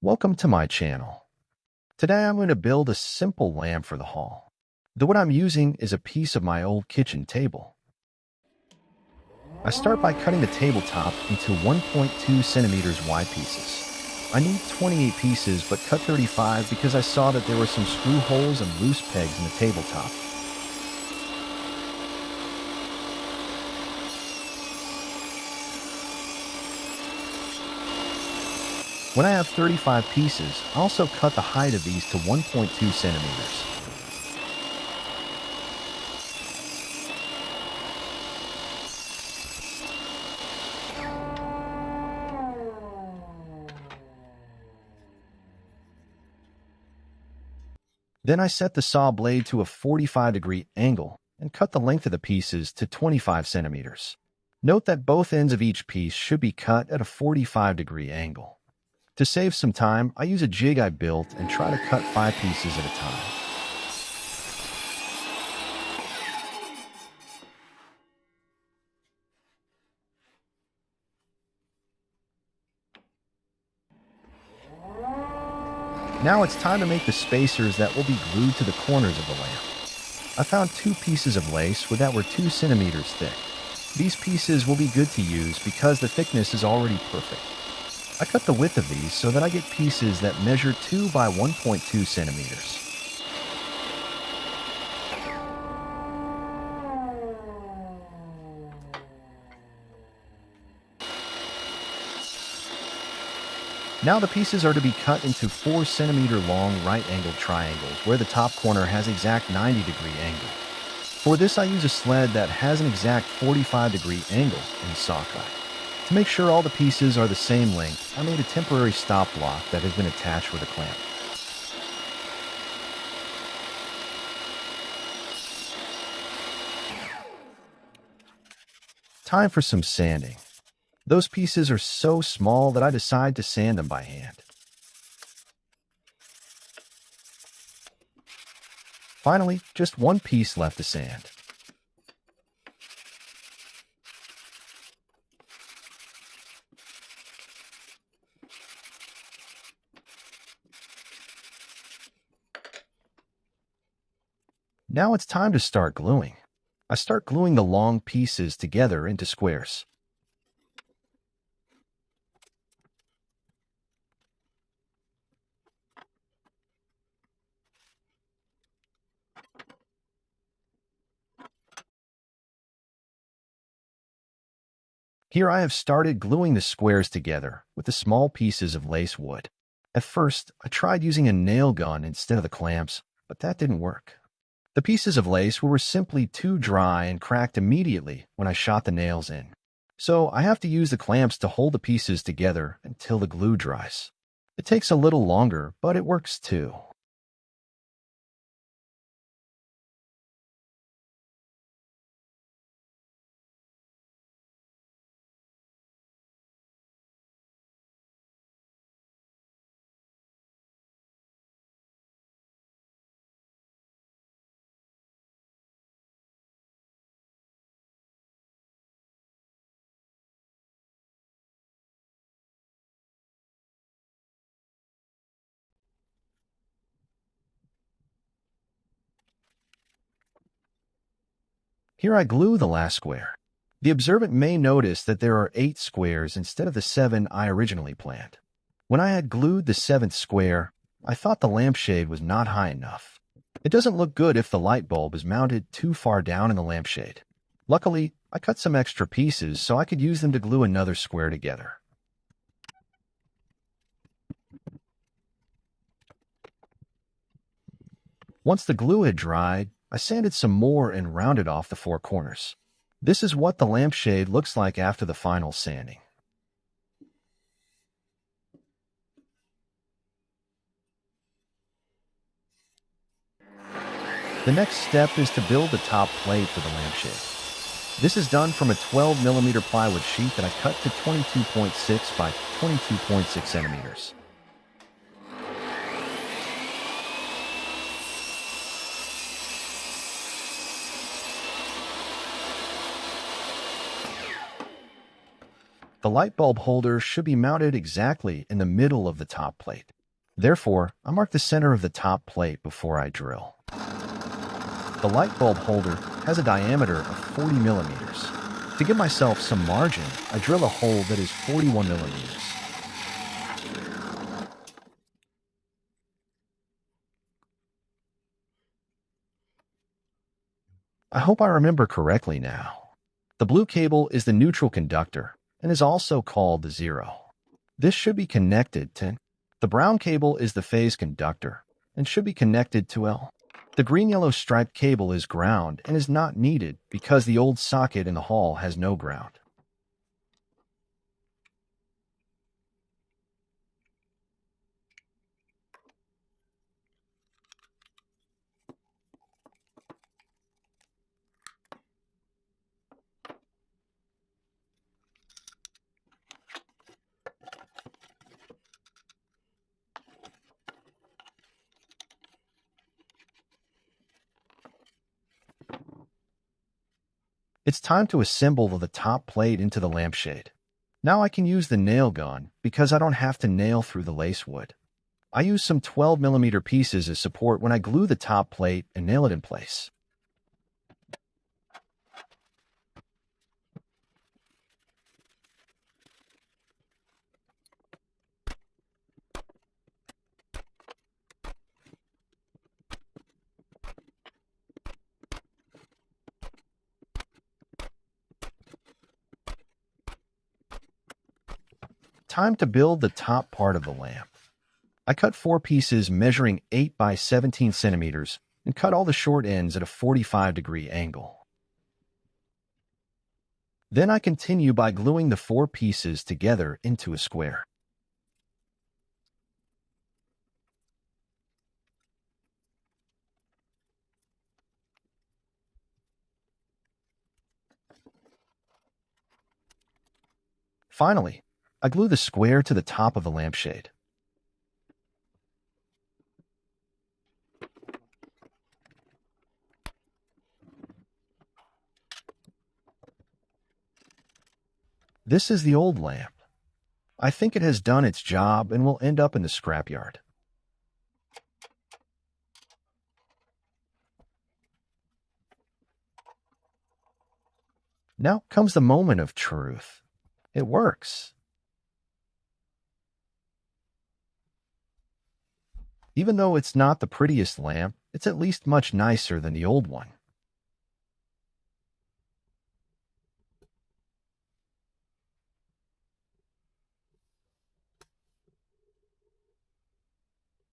Welcome to my channel. Today I'm going to build a simple lamp for the hall. What I'm using is a piece of my old kitchen table. I start by cutting the tabletop into 1.2 centimeters wide pieces. I need 28 pieces but cut 35 because I saw that there were some screw holes and loose pegs in the tabletop. When I have 35 pieces, I also cut the height of these to 1.2 centimeters. Then I set the saw blade to a 45-degree angle and cut the length of the pieces to 25 centimeters. Note that both ends of each piece should be cut at a 45-degree angle. To save some time, I use a jig I built and try to cut 5 pieces at a time. Now it's time to make the spacers that will be glued to the corners of the lamp. I found 2 pieces of lace that were 2 centimeters thick. These pieces will be good to use because the thickness is already perfect. I cut the width of these so that I get pieces that measure 2 by 1.2 centimeters. Now the pieces are to be cut into 4 centimeter long right-angled triangles where the top corner has exact 90-degree angle. For this I use a sled that has an exact 45-degree angle in saw cut. To make sure all the pieces are the same length, I made a temporary stop block that has been attached with a clamp. Time for some sanding. Those pieces are so small that I decide to sand them by hand. Finally, just one piece left to sand. Now it's time to start gluing. I start gluing the long pieces together into squares. Here I have started gluing the squares together with the small pieces of lace wood. At first, I tried using a nail gun instead of the clamps, but that didn't work. The pieces of lace were simply too dry and cracked immediately when I shot the nails in. So I have to use the clamps to hold the pieces together until the glue dries. It takes a little longer, but it works too. Here I glue the last square. The observant may notice that there are 8 squares instead of the 7 I originally planned. When I had glued the 7th square, I thought the lampshade was not high enough. It doesn't look good if the light bulb is mounted too far down in the lampshade. Luckily, I cut some extra pieces so I could use them to glue another square together. Once the glue had dried, I sanded some more and rounded off the 4 corners. This is what the lampshade looks like after the final sanding. The next step is to build the top plate for the lampshade. This is done from a 12mm plywood sheet that I cut to 22.6 by 22.6 centimeters. The light bulb holder should be mounted exactly in the middle of the top plate. Therefore, I mark the center of the top plate before I drill. The light bulb holder has a diameter of 40 millimeters. To give myself some margin, I drill a hole that is 41 millimeters. I hope I remember correctly now. The blue cable is the neutral conductor and is also called the zero. This should be connected to. The brown cable is the phase conductor and should be connected to L. The green-yellow striped cable is ground and is not needed because the old socket in the hall has no ground. It's time to assemble the top plate into the lampshade. Now I can use the nail gun because I don't have to nail through the lace wood. I use some 12 millimeter pieces as support when I glue the top plate and nail it in place. Time to build the top part of the lamp. I cut 4 pieces measuring 8 by 17 centimeters and cut all the short ends at a 45-degree angle. Then I continue by gluing the 4 pieces together into a square. Finally, I glue the square to the top of the lampshade. This is the old lamp. I think it has done its job and will end up in the scrapyard. Now comes the moment of truth. It works. Even though it's not the prettiest lamp, it's at least much nicer than the old one.